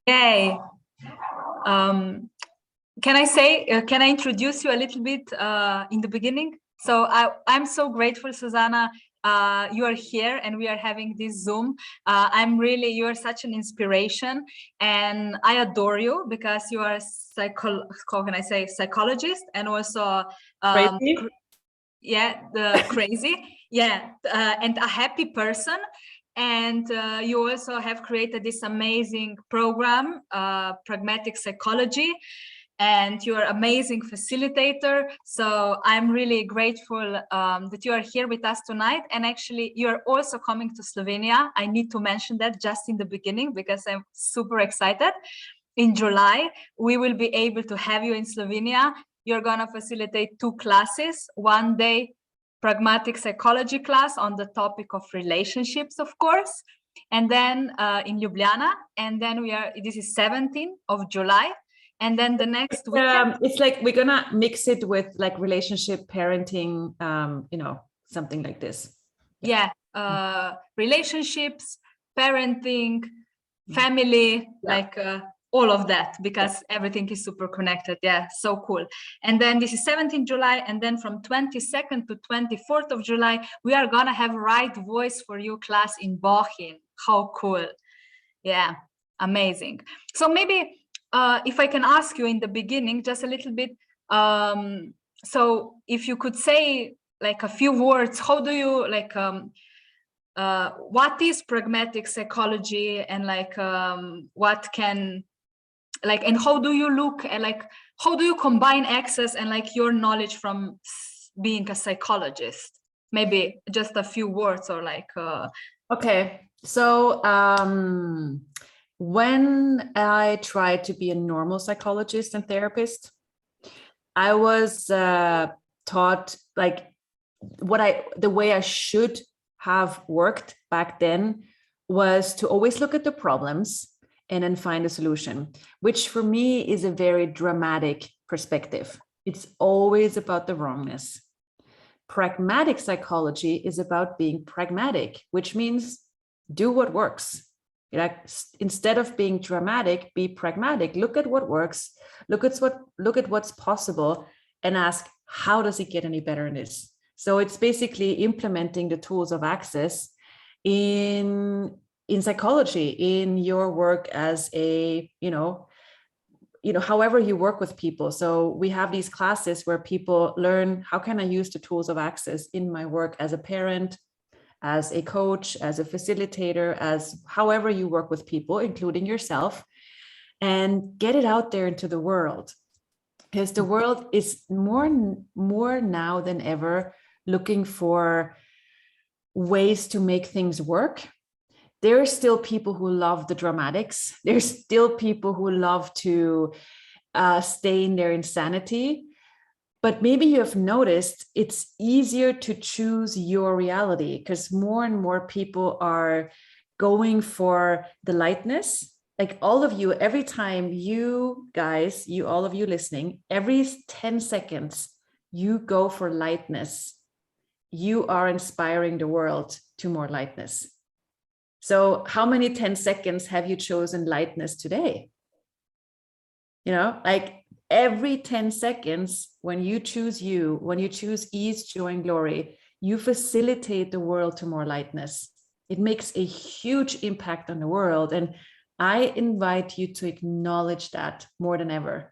Yay. Can I introduce you a little bit in the beginning? So I'm so grateful, Susanna, you are here and we are having this Zoom. You are such an inspiration, and I adore you because you are psychologist, and also crazy? Crazy, and a happy person. And you also have created this amazing program, Pragmatic Psychology, and you're an amazing facilitator. So I'm really grateful that you are here with us tonight. And actually, you're also coming to Slovenia. I need to mention that just in the beginning because I'm super excited. In July, we will be able to have you in Slovenia. You're going to facilitate 2 classes, one day pragmatic psychology class on the topic of relationships, of course, and then in Ljubljana, and then this is 17th of July, and then the next weekend. It's like we're gonna mix it with like relationship, parenting, something like this. Relationships, parenting, family, all of that, because everything is super connected. So cool. And then this is 17th July, and then from 22nd to 24th of July, we are gonna have Right Voice for You class in Bohin. How cool. Amazing. So maybe if I can ask you in the beginning just a little bit, so if you could say like a few words, how do you what is pragmatic psychology, and and how do you look at how do you combine access and your knowledge from being a psychologist? Maybe just a few words or Okay, so when I tried to be a normal psychologist and therapist, I was taught the way I should have worked back then was to always look at the problems and then find a solution, which for me is a very dramatic perspective. It's always about the wrongness. Pragmatic psychology is about being pragmatic, which means do what works. Instead of being dramatic, be pragmatic. Look at what works. Look at what's possible, and ask, how does it get any better in this? So it's basically implementing the tools of access in psychology, in your work as a, however you work with people. So we have these classes where people learn, how can I use the tools of access in my work as a parent, as a coach, as a facilitator, as however you work with people, including yourself, and get it out there into the world. Because the world is more now than ever looking for ways to make things work. There are still people who love the dramatics. There's still people who love to stay in their insanity. But maybe you have noticed it's easier to choose your reality, because more and more people are going for the lightness. Like all of you, every time you guys, all of you listening, every 10 seconds, you go for lightness. You are inspiring the world to more lightness. So how many 10 seconds have you chosen lightness today? Every 10 seconds, when you choose ease, joy, and glory, you facilitate the world to more lightness. It makes a huge impact on the world. And I invite you to acknowledge that more than ever.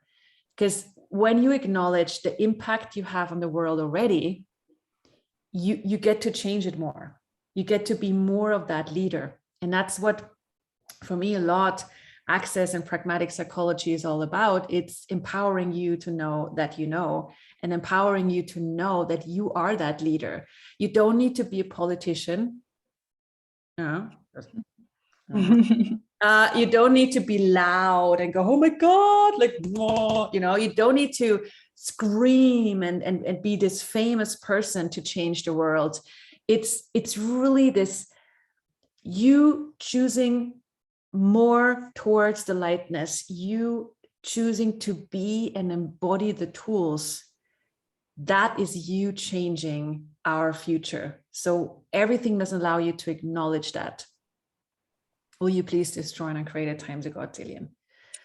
Because when you acknowledge the impact you have on the world already, you get to change it more. You get to be more of that leader. And that's what, for me, a lot access and pragmatic psychology is all about. It's empowering you to know that you know, and empowering you to know that you are that leader. You don't need to be a politician. You don't need to be loud and go, oh my God, you don't need to scream and be this famous person to change the world. It's really this, you choosing more towards the lightness, you choosing to be and embody the tools. That is you changing our future. So everything doesn't allow you to acknowledge that. Will you please destroy and uncreate at times a godzillion?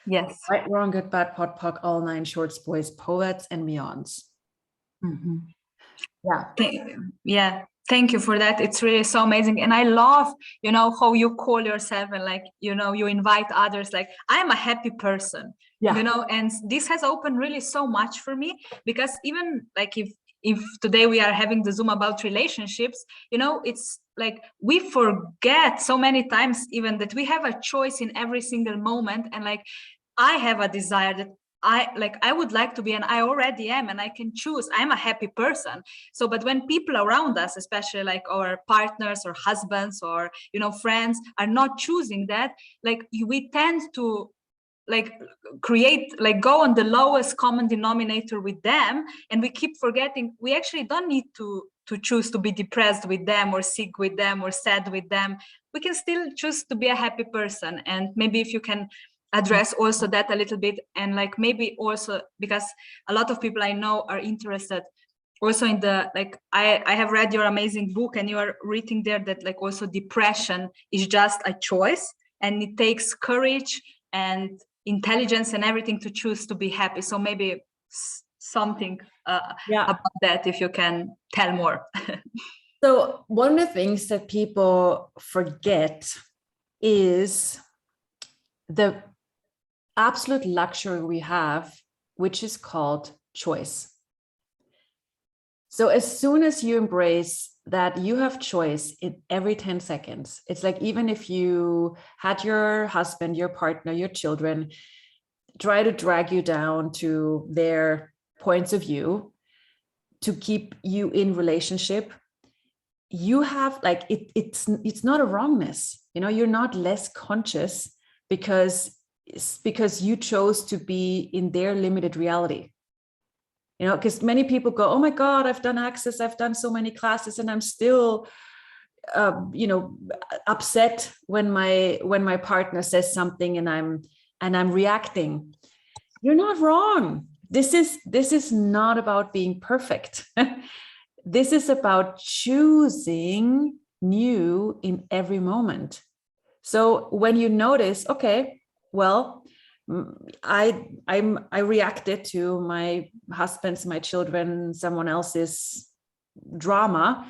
Yes. Right, wrong, good, bad, pot, pock, all nine shorts, boys, poets, and beyonds. Mm-hmm. Yeah. Yeah. Thank you for that. It's really so amazing. And I love, how you call yourself and like, you invite others, like I'm a happy person, Yeah. and this has opened really so much for me, because even like if today we are having the Zoom about relationships, it's like we forget so many times even that we have a choice in every single moment. And like, I have a desire that I would like to be, and I already am, and I can choose. I'm a happy person. So, but when people around us, especially like our partners or husbands or, friends, are not choosing that, like we tend to like create, like go on the lowest common denominator with them. And we keep forgetting we actually don't need to choose to be depressed with them or sick with them or sad with them. We can still choose to be a happy person. And maybe if you can address also that a little bit, and like maybe also because a lot of people I know are interested also in the, like I have read your amazing book, and you are reading there that like also depression is just a choice, and it takes courage and intelligence and everything to choose to be happy. So maybe something about that, if you can tell more. So one of the things that people forget is the absolute luxury we have, which is called choice. So as soon as you embrace that you have choice in every 10 seconds, it's like, even if you had your husband, your partner, your children try to drag you down to their points of view to keep you in relationship, you have like, it's not a wrongness, you're not less conscious because you chose to be in their limited reality. Because many people go, oh my God, I've done Access, I've done so many classes, and I'm still, upset when my partner says something and I'm reacting. You're not wrong. This is not about being perfect. This is about choosing new in every moment. So when you notice, okay, well, I reacted to my husband's, my children, someone else's drama.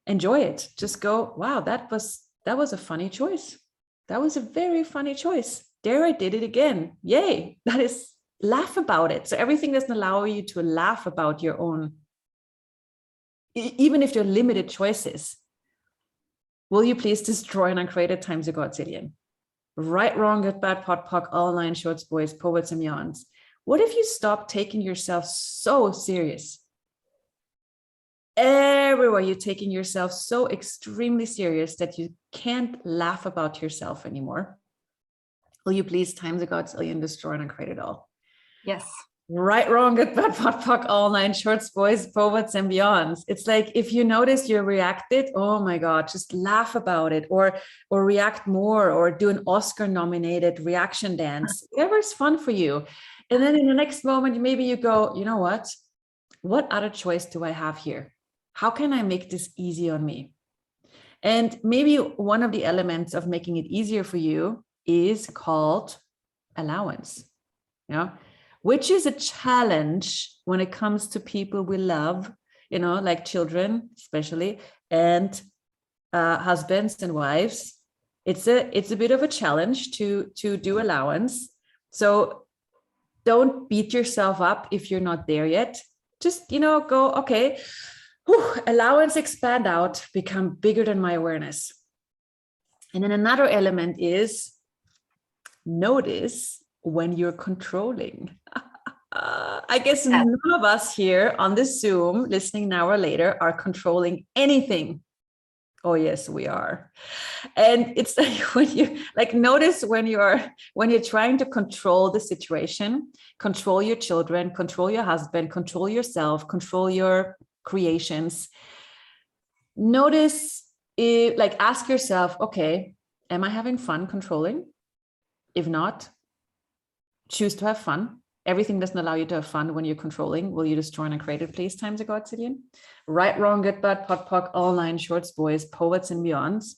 Enjoy it. Just go, wow, that was a funny choice. That was a very funny choice. There, I did it again. Yay. That is, laugh about it. So everything doesn't allow you to laugh about your own, even if they're limited choices. Will you please destroy and uncreate at times a godzillion? Right, wrong, good, bad, pot, pock, all nine shorts, boys, poets, and yawns. What if you stop taking yourself so serious? Everywhere you're taking yourself so extremely serious that you can't laugh about yourself anymore. Will you please times a godzillion, destroy and uncreate it all? Yes. Right, wrong, good, bad, pot, pock, all nine shorts, boys, poets, and beyonds. It's like, if you notice you reacted, oh my God, just laugh about it, or react more, or do an Oscar nominated reaction dance, whatever is fun for you. And then in the next moment, maybe you go, you know what other choice do I have here? How can I make this easy on me? And maybe one of the elements of making it easier for you is called allowance. Which is a challenge when it comes to people we love, like children, especially, and husbands and wives. It's a bit of a challenge to do allowance. So don't beat yourself up if you're not there yet. Just, go, okay, allowance, expand out, become bigger than my awareness. And then another element is notice when you're controlling. I guess none of us here on this Zoom, listening now or later, are controlling anything. Oh yes, we are. And it's like, when you notice when you're trying to control the situation, control your children, control your husband, control yourself, control your creations. Notice it, ask yourself, okay, am I having fun controlling? If not, choose to have fun. Everything doesn't allow you to have fun when you're controlling. Will you destroy and create it, please, times a godzillion? Right, wrong, good, bad, pot, pock, all nine shorts, boys, poets, and beyonds.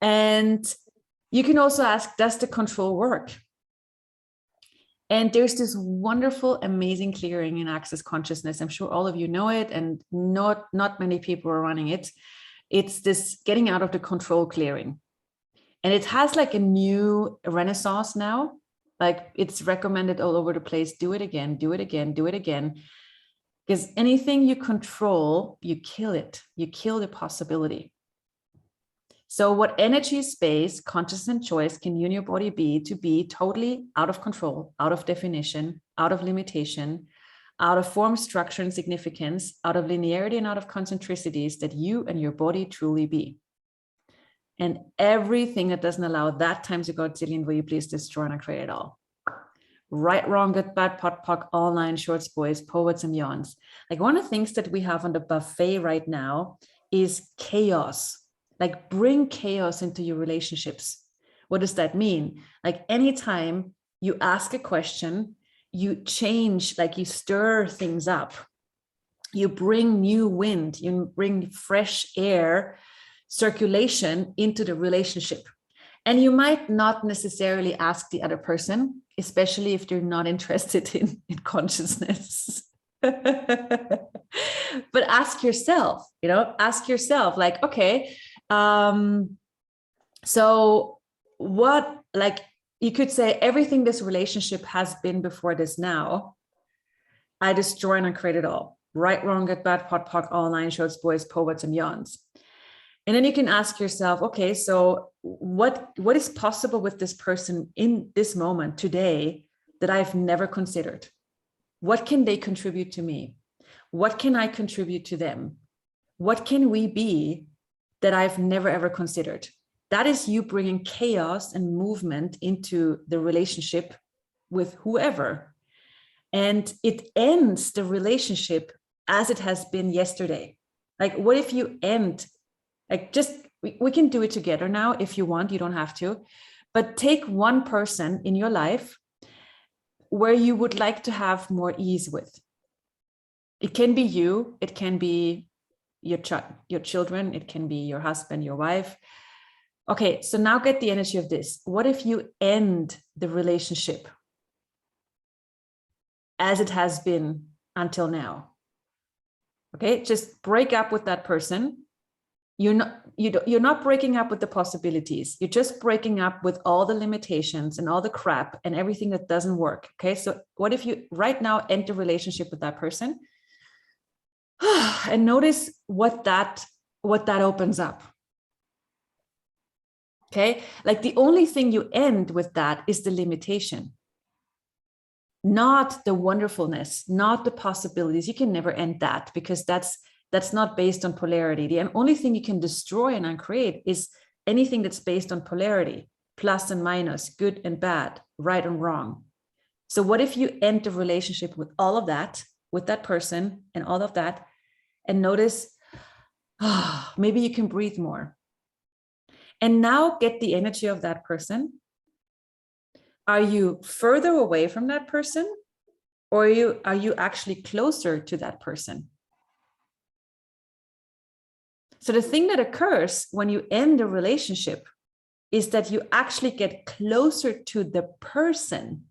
And you can also ask, does the control work? And there's this wonderful, amazing clearing in Access Consciousness. I'm sure all of you know it, and not many people are running it. It's this getting out of the control clearing. And it has like a new renaissance now. Like it's recommended all over the place. Do it again, do it again, do it again. Because anything you control, you kill it. You kill the possibility. So what energy, space, consciousness, and choice can you and your body be to be totally out of control, out of definition, out of limitation, out of form, structure, and significance, out of linearity, and out of concentricities that you and your body truly be. And everything that doesn't allow that times a godzillion, will you please destroy and uncreate it all. Right, wrong, good, bad, pot, pock, all nine shorts, boys, poets, and yawns. Like one of the things that we have on the buffet right now is chaos. Like bring chaos into your relationships. What does that mean? Like anytime you ask a question, you change, like you stir things up. You bring new wind, you bring fresh air, circulation into the relationship. And you might not necessarily ask the other person, especially if they're not interested in consciousness. But ask yourself, ask yourself like, okay, so what, like you could say everything this relationship has been before this now, I destroy and uncreate it all. Right, wrong, good, bad, pot, pock, all nine shorts, boys, poets, and yawns. And then you can ask yourself, okay, so what is possible with this person in this moment today that I've never considered? What can they contribute to me? What can I contribute to them? What can we be that I've never ever considered? That is you bringing chaos and movement into the relationship with whoever. And it ends the relationship as it has been yesterday. Like, what if you end, like just, we can do it together now if you want, you don't have to, but take one person in your life where you would like to have more ease with. It can be you, it can be your children, it can be your husband, your wife. Okay, so now get the energy of this. What if you end the relationship as it has been until now? Okay, just break up with that person. You're not breaking up with the possibilities. You're just breaking up with all the limitations and all the crap and everything that doesn't work. Okay, so what if you right now enter a relationship with that person and notice what that opens up. Okay, like the only thing you end with that is the limitation, not the wonderfulness, not the possibilities. You can never end that because that's not based on polarity. The only thing you can destroy and uncreate is anything that's based on polarity, plus and minus, good and bad, right and wrong. So what if you end a relationship with all of that, with that person and all of that, and notice, maybe you can breathe more. And now get the energy of that person. Are you further away from that person, or are you actually closer to that person? So the thing that occurs when you end a relationship is that you actually get closer to the person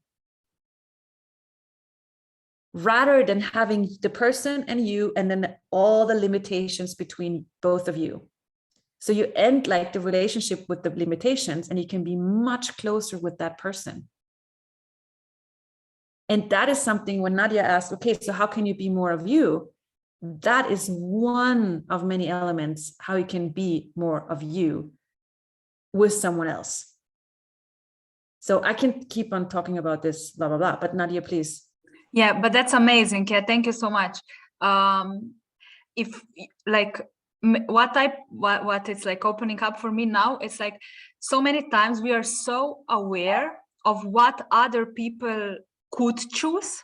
rather than having the person and you and then all the limitations between both of you. So you end like the relationship with the limitations and you can be much closer with that person. And that is something when Nadia asked, okay, so how can you be more of you? That is one of many elements how you can be more of you with someone else. So I can keep on talking about this, blah, blah, blah, but Nadia, please. Yeah, but that's amazing. Yeah, thank you so much. If like what it's like opening up for me now, it's like so many times we are so aware of what other people could choose,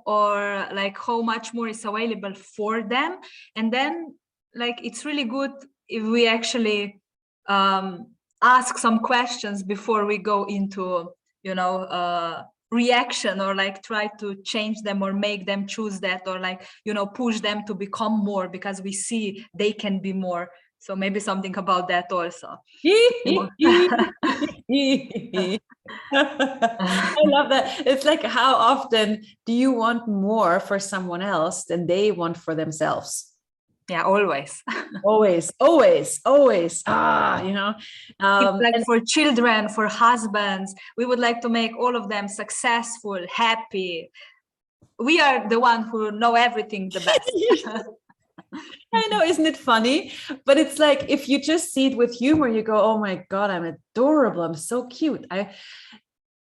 or like how much more is available for them. And then like it's really good if we actually ask some questions before we go into reaction, or like try to change them or make them choose that, or like push them to become more because we see they can be more. So maybe something about that also. I love that. It's like, how often do you want more for someone else than they want for themselves? Yeah, always. Always, always, always. You know, Like for children, for husbands, we would like to make all of them successful, happy. We are the one who know everything the best. I know, isn't it funny? But it's like, if you just see it with humor, you go, oh my God, I'm adorable. I'm so cute. And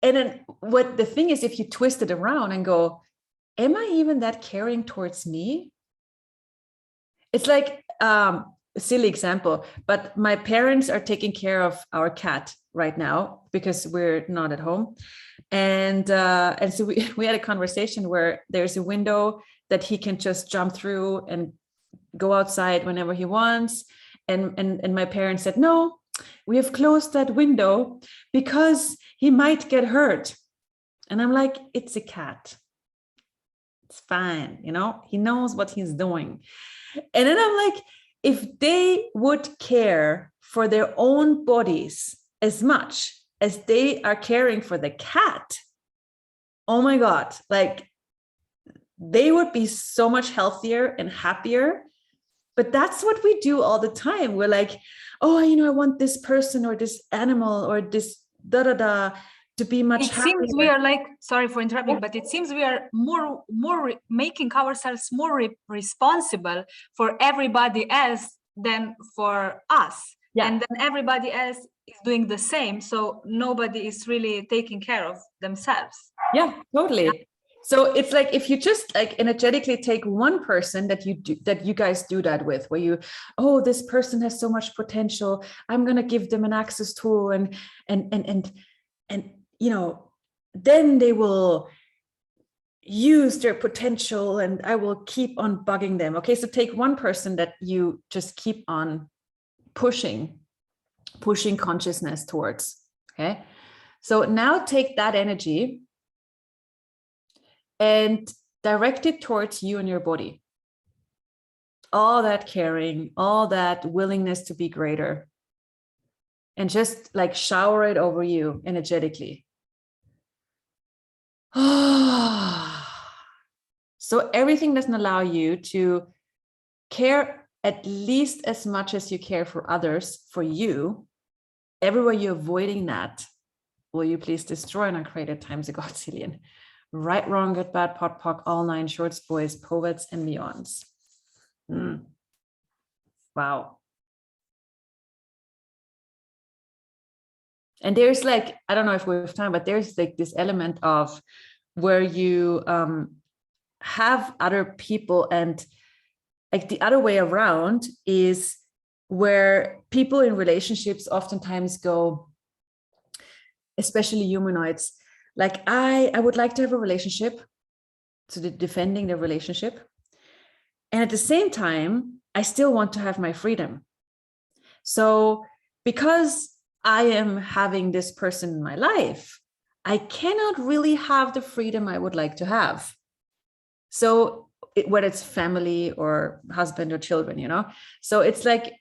then what the thing is, if you twist it around and go, am I even that caring towards me? It's like a silly example, but my parents are taking care of our cat right now because we're not at home. And so we had a conversation where there's a window that he can just jump through and go outside whenever he wants. And my parents said, no, we have closed that window because he might get hurt. And I'm like, it's a cat. It's fine. You know, he knows what he's doing. And then I'm like, if they would care for their own bodies as much as they are caring for the cat, oh my God, like they would be so much healthier and happier. But that's what we do all the time. We're like, oh, you know, I want this person or this animal or this to be much happier. It seems we are like, sorry for interrupting, but it seems we are more making ourselves more responsible for everybody else than for us. Yeah. And then everybody else is doing the same. So nobody is really taking care of themselves. Yeah, totally. Yeah. So it's like, if you just like energetically take one person that you guys do that with, where you, oh, this person has so much potential, I'm going to give them an access tool and you know, then they will use their potential and I will keep on bugging them. Okay, so take one person that you just keep on pushing consciousness towards. Okay, so now take that energy and direct it towards you and your body. All that caring, all that willingness to be greater, and just like shower it over you energetically. So everything doesn't allow you to care at least as much as you care for others, for you. Everywhere you're avoiding that, will you please destroy and uncreate at times a godzillion. Right, wrong, good, bad, pot, pock, all nine, shorts, boys, poets, and beyonds. Wow. And there's like, I don't know if we have time, but there's like this element of where you have other people, and like the other way around is where people in relationships oftentimes go, especially humanoids, like I would like to have a relationship, so they're defending their relationship. And at the same time, I still want to have my freedom. So because I am having this person in my life, I cannot really have the freedom I would like to have. So whether it's family or husband or children, you know, so it's like,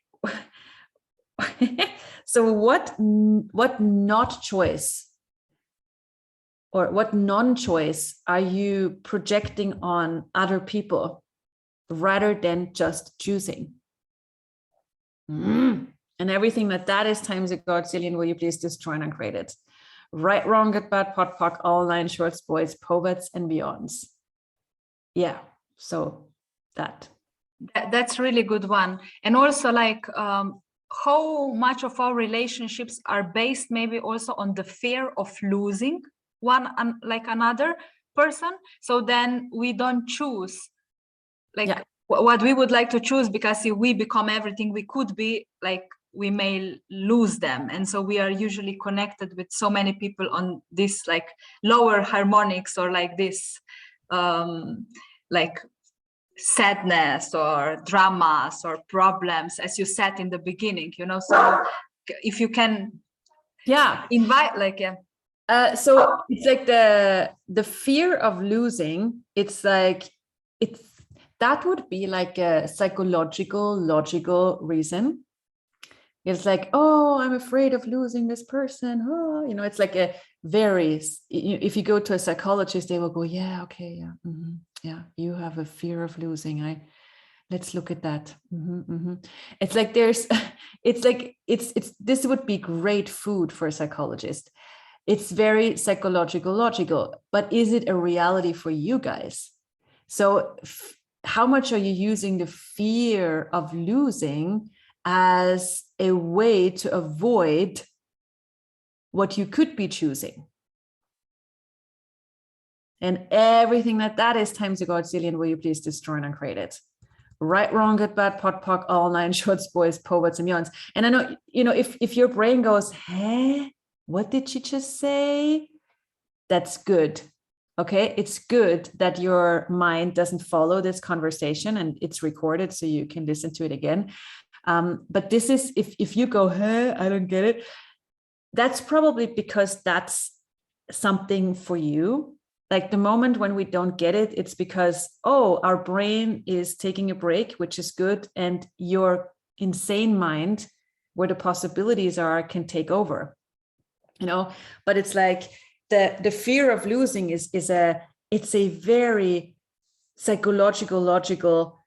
so what not choice or what non-choice are you projecting on other people rather than just choosing? And everything that is times a godzillion, will you please destroy and uncreate it? Right, wrong, good, bad, pot, pock, all nine, shorts, boys, poets, and beyonds. Yeah, so that's really good one. And also like how much of our relationships are based maybe also on the fear of losing one like another person, so then we don't choose like what we would like to choose, because if we become everything we could be, like we may lose them. And so we are usually connected with so many people on this like lower harmonics, or like this like sadness or dramas or problems, as you said in the beginning, you know. So if you can invite like so it's like the fear of losing, it's like that would be like a psychological, logical reason. It's like, oh, I'm afraid of losing this person. Oh, you know, it's like a very, if you go to a psychologist, they will go, yeah, okay, yeah, yeah, you have a fear of losing. Let's look at that. It's like it's this would be great food for a psychologist. It's very psychological, logical, but is it a reality for you guys? So how much are you using the fear of losing as a way to avoid what you could be choosing? And everything that is times a godzillion, will you please destroy and uncreate it? Right, wrong, good, bad, pot, pock, all nine shorts, boys, poets, and yawns. And I know, you know, if your brain goes, hey, what did she just say? That's good. Okay, it's good that your mind doesn't follow this conversation, and it's recorded so you can listen to it again. But this is, if you go, hey, I don't get it, that's probably because that's something for you. Like the moment when we don't get it, it's because, oh, our brain is taking a break, which is good. And your insane mind, where the possibilities are, can take over, you know. But it's like the fear of losing it's a very psychological, logical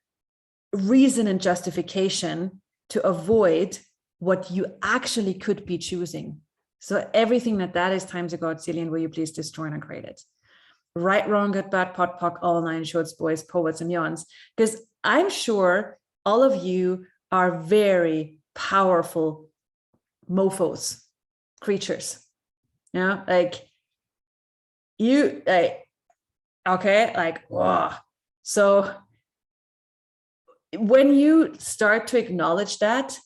reason and justification to avoid what you actually could be choosing. So everything that is times a godzillion, will you please destroy and uncreate it? Right, wrong, good, bad, pot, pock, all nine shorts, boys, poets, and yawns. Because I'm sure all of you are very powerful mofos, creatures. You know, like you, like, okay, like, wow. So when you start to acknowledge that,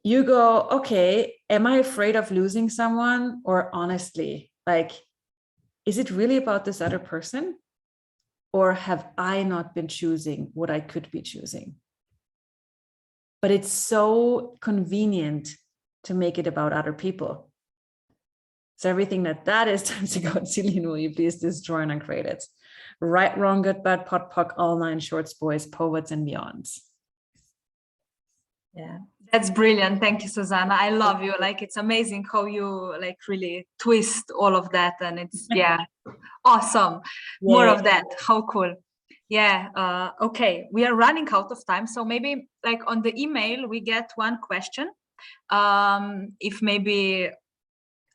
you go, okay, am I afraid of losing someone? Or honestly, like, is it really about this other person? Or have I not been choosing what I could be choosing? But it's so convenient to make it about other people. So everything that is times a godzillion, will you please destroy and uncreate it? Right, wrong, good, bad, pot, pock, all nine shorts, boys, poets, and beyonds. Yeah, that's brilliant. Thank you, Susanna. I love you. Like, it's amazing how you like really twist all of that, and it's awesome. More of that. How cool. Yeah. Okay, we are running out of time, so maybe like on the email we get one question. If maybe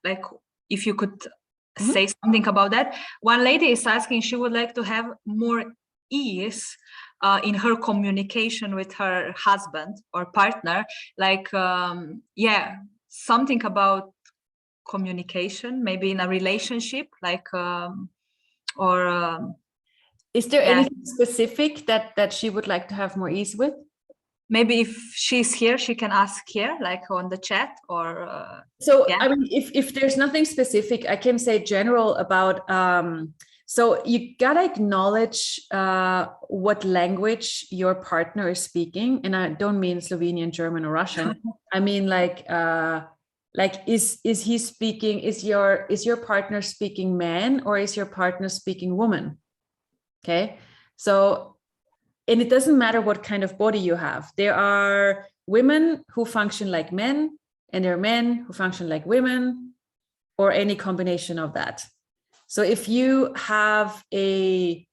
like if you could say something about that. One lady is asking, she would like to have more ease in her communication with her husband or partner, like something about communication, maybe in a relationship, like is there anything specific that she would like to have more ease with? Maybe if she's here, she can ask here, like on the chat, or I mean, if there's nothing specific, I can say general about so you gotta acknowledge what language your partner is speaking. And I don't mean Slovenian, German, or Russian. I mean like is he speaking, is your partner speaking man, or is your partner speaking woman? Okay, so, and it doesn't matter what kind of body you have. There are women who function like men, and there are men who function like women, or any combination of that. So if you have a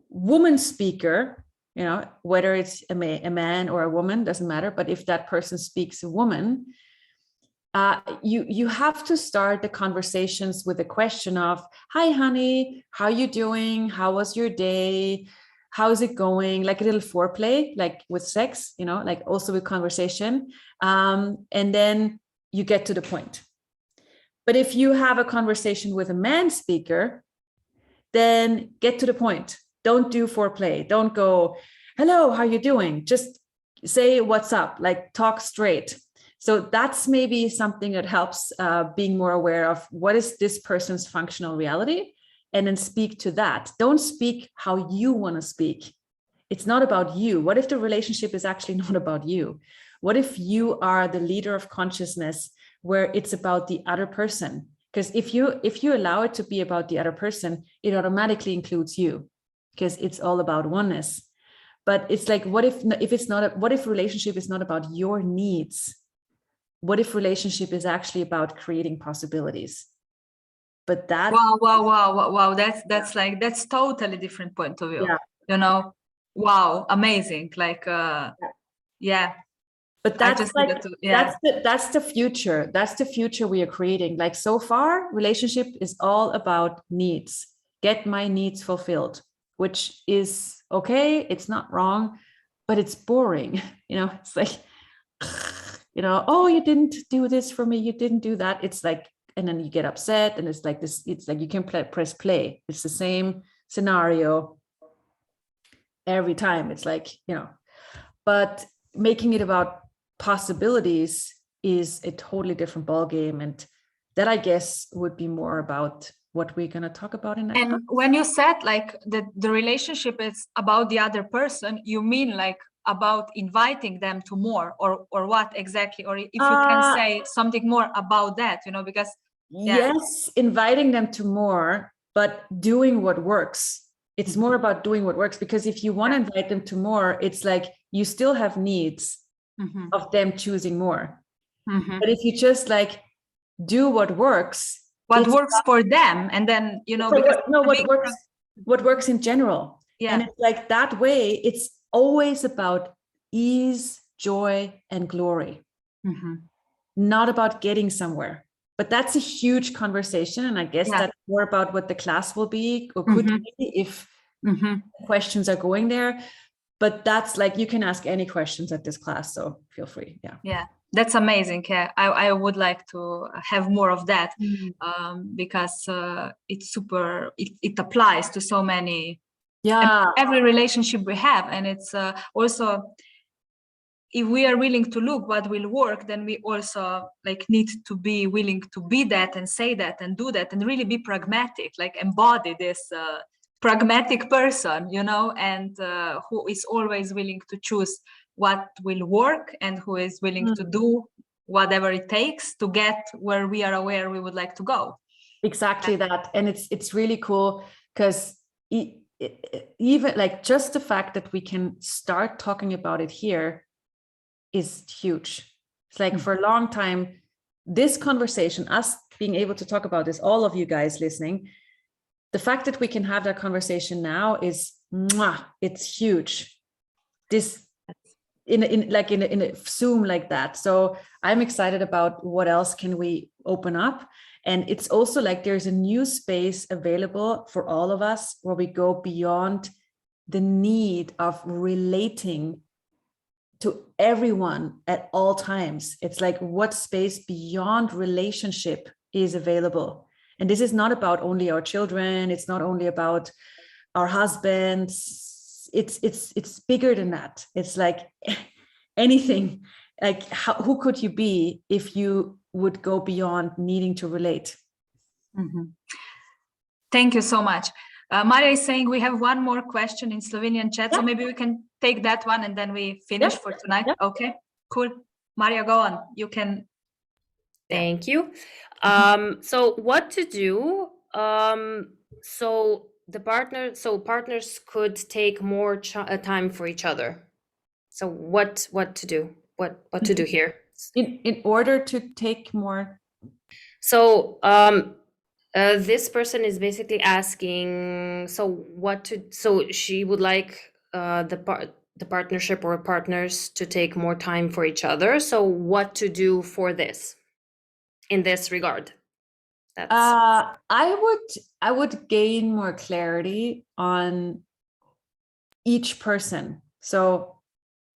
woman speaker, you know, whether it's a man or a woman, doesn't matter. But if that person speaks a woman, you have to start the conversations with a question of, hi, honey, how you doing? How was your day? How's it going? Like a little foreplay, like with sex, you know, like also with conversation. And then you get to the point. But if you have a conversation with a man speaker, then get to the point. Don't do foreplay. Don't go, hello, how you doing? Just say what's up, like talk straight. So that's maybe something that helps being more aware of what is this person's functional reality, and then speak to that. Don't speak how you want to speak. It's not about you. What if the relationship is actually not about you? What if you are the leader of consciousness where it's about the other person? Because if you allow it to be about the other person, it automatically includes you, because it's all about oneness. But it's like, what if it's not? What if relationship is not about your needs? what if relationship is actually about creating possibilities? But that wow. That's totally different point of view. Yeah. You know, wow, amazing. Like yeah. But I that's just like needed to, yeah. that's the future. That's the future we are creating. Like so far, relationship is all about needs. Get my needs fulfilled, which is okay. It's not wrong, but it's boring. You know, it's like, you know, oh, you didn't do this for me. You didn't do that. It's like, and then you get upset, and it's like this. It's like you can press play. It's the same scenario every time. It's like, you know, but making it about possibilities is a totally different ballgame, and that I guess would be more about what we're going to talk about in that And class. when you said like the relationship is about the other person, you mean like about inviting them to more, or what exactly? Or if you can say something more about that, you know, because yes, inviting them to more, but doing what works. It's more about doing what works, because if you want to invite them to more, it's like you still have needs of them choosing more. But if you just like do what works, what works for them, and then, you know, so because what works in general. Yeah. And it's like that way, it's always about ease, joy, and glory, not about getting somewhere. But that's a huge conversation, and I guess that's more about what the class will be, or could be, if questions are going there. But that's like, you can ask any questions at this class, so feel free. Yeah, that's amazing. Yeah, I would like to have more of that, because it's super, it applies to so many, every relationship we have. And it's also, if we are willing to look what will work, then we also like need to be willing to be that and say that and do that and really be pragmatic, like embody this pragmatic person, you know, and who is always willing to choose what will work, and who is willing to do whatever it takes to get where we are aware we would like to go. Exactly that. And it's really cool, because even like just the fact that we can start talking about it here is huge. It's like for a long time, this conversation, us being able to talk about this, all of you guys listening, the fact that we can have that conversation now is, it's huge. This in a Zoom like that. So I'm excited about what else can we open up. And it's also like there's a new space available for all of us, where we go beyond the need of relating to everyone at all times. It's like, what space beyond relationship is available? And this is not about only our children. It's not only about our husbands. It's bigger than that. It's like anything. Like, who could you be if you would go beyond needing to relate? Thank you so much. Maria is saying we have one more question in Slovenian chat, so maybe we can take that one and then we finish for tonight. Okay, cool. Maria, go on. You can. Thank you. So what to do? So partners could take more time for each other. So what to do? What to do here? In order to take more. So this person is basically asking, so she would like the partnership or partners to take more time for each other. So what to do for this, in this regard? I would gain more clarity on each person. So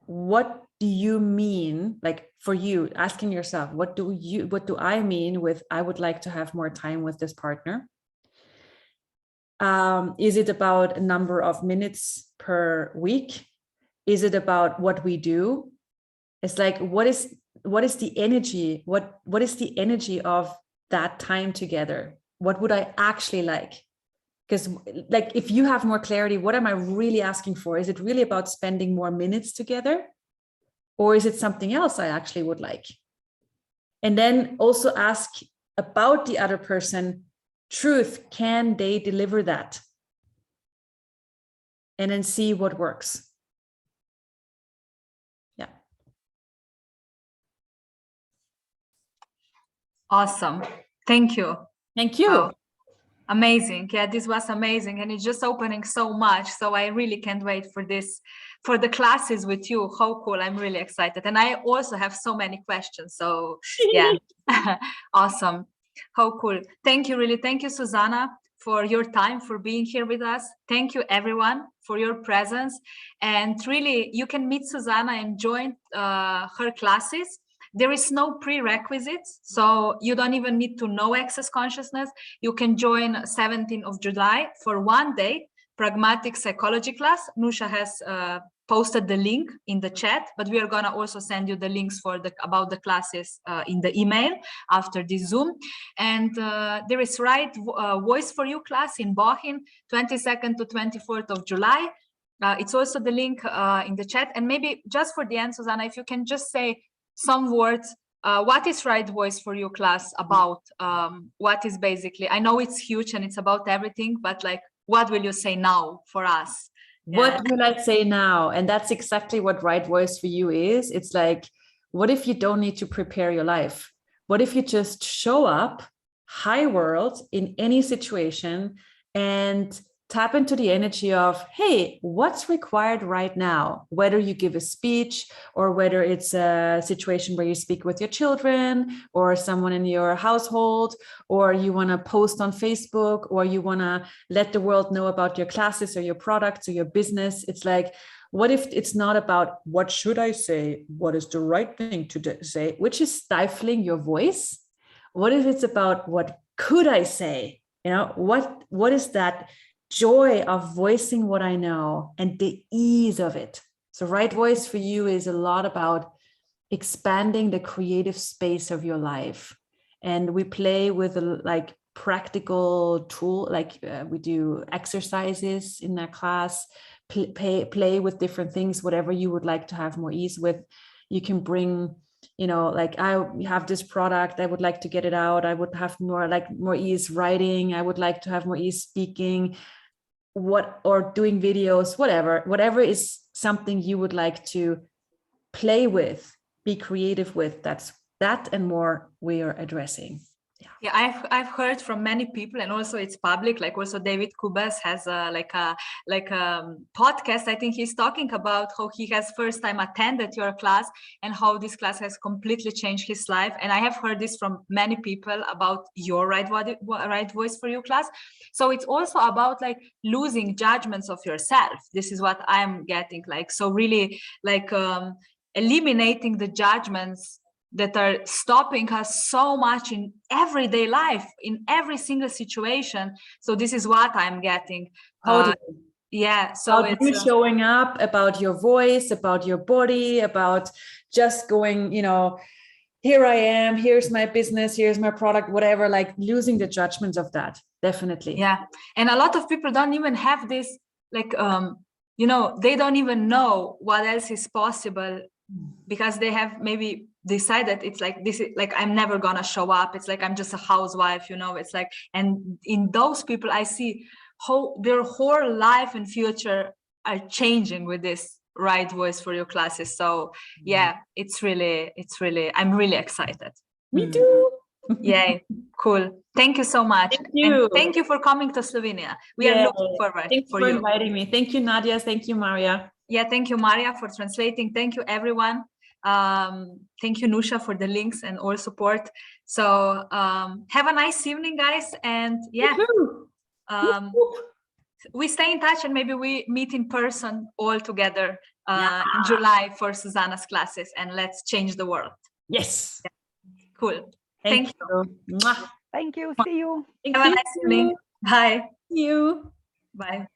what do you mean, like for you, asking yourself, what do I mean with I would like to have more time with this partner? Is it about a number of minutes per week? Is it about what we do? It's like, what is the energy? What is the energy of that time together? What would I actually like? Because like, if you have more clarity, what am I really asking for? Is it really about spending more minutes together? Or is it something else I actually would like? And then also ask about the other person, truth, can they deliver that? And then see what works. Yeah. Awesome. Thank you. Thank you. Wow. Amazing. Yeah, this was amazing. And it's just opening so much. So I really can't wait for this, for the classes with you. How cool. I'm really excited. And I also have so many questions. So yeah, awesome. How cool. Thank you, really. Thank you, Susanna, for your time, for being here with us. Thank you, everyone, for your presence. And really, you can meet Susanna and join her classes. There is no prerequisites, so you don't even need to know Access Consciousness. You can join 17th of July for 1 day, pragmatic psychology class. Nusha has posted the link in the chat, but we are gonna also send you the links for about the classes in the email after this Zoom. And there is Right Voice for You class in Bohin, 22nd to 24th of July. It's also the link in the chat. And maybe just for the end, Susanna, if you can just say some words. What is Right Voice for You class about? What is basically, I know it's huge and it's about everything, but like, what will you say now for us? What will I say now? And that's exactly what Right Voice for You is. It's like, what if you don't need to prepare your life? What if you just show up, high world, in any situation and tap into the energy of, hey, what's required right now? Whether you give a speech or whether it's a situation where you speak with your children or someone in your household, or you want to post on Facebook, or you want to let the world know about your classes or your products or your business. It's like, what if it's not about what should I say? What is the right thing to say, which is stifling your voice? What if it's about what could I say? You know, what is that joy of voicing what I know and the ease of it? So Right Voice for You is a lot about expanding the creative space of your life. And we play with like practical tool, like we do exercises in that class, play with different things, whatever you would like to have more ease with. You can bring, you know, like I have this product, I would like to get it out. I would have more ease writing. I would like to have more ease speaking, or doing videos, whatever is something you would like to play with, be creative with. That's that and more we are addressing. Yeah, I've heard from many people, and also it's public. Like also David Kubas has a podcast. I think he's talking about how he has first time attended your class and how this class has completely changed his life. And I have heard this from many people about your Right Voice for You class. So it's also about like losing judgments of yourself. This is what I'm getting like. So really like eliminating the judgments that are stopping us so much in everyday life, in every single situation. So this is what I'm getting. Yeah, so about you showing up, about your voice, about your body, about just going, you know, here I am, here's my business, here's my product, whatever, like losing the judgments of that. Definitely. Yeah. And a lot of people don't even have this, like, you know, they don't even know what else is possible because they have maybe decided it's like, this is like, I'm never gonna show up. It's like, I'm just a housewife, you know, it's like, and in those people, I see how their whole life and future are changing with this Right Voice for Your classes. So yeah, it's really, I'm really excited. Me too. Yay, cool. Thank you so much. Thank you. And thank you for coming to Slovenia. We are looking forward. Thank you for inviting me. Thank you, Nadia. Thank you, Maria. Yeah, thank you, Maria, for translating. Thank you, everyone. Thank you, Nusha, for the links and all support. So have a nice evening, guys. And yeah, we stay in touch and maybe we meet in person all together in July for Susanna's classes, and let's change the world. Yes. Yeah. Cool. Thank you. Thank you. See you. Have a nice evening. Bye. See you. Bye.